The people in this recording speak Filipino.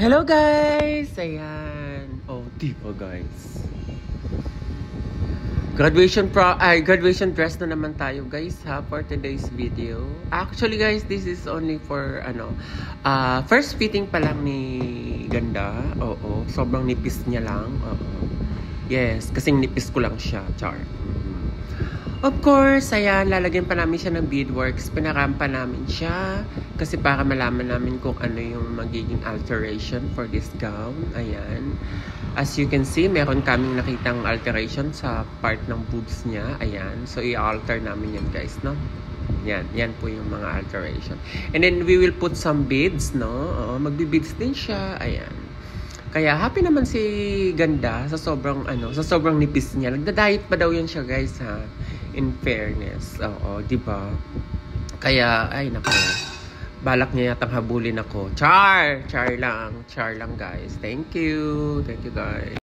Hello guys! Ayan. Oh, diba guys? Graduation dress na naman tayo guys ha for today's video. Actually guys, this is only for first fitting pa lang ni Ganda. Oo, sobrang nipis niya lang. Oo. Yes, kasing nipis ko lang siya, char. Of course, ayan, lalagyan pa namin siya ng beadworks. Pinarampa namin siya kasi para malaman namin kung ano yung magiging alteration for this gown. Ayan. As you can see, meron kaming nakitang alteration sa part ng boobs niya. Ayan. So, i-alter namin yan guys, no? Yan. Yan po yung mga alteration. And then, we will put some beads, no? Magbi-beads din siya. Ayan. Kaya happy naman si Ganda sa sobrang nipis niya. Nagda-diet pa daw yun siya guys ha. In fairness. Oo, 'di ba? Kaya ay nako. Balak niya yatang habulin ako. Char lang guys. Thank you. Thank you guys.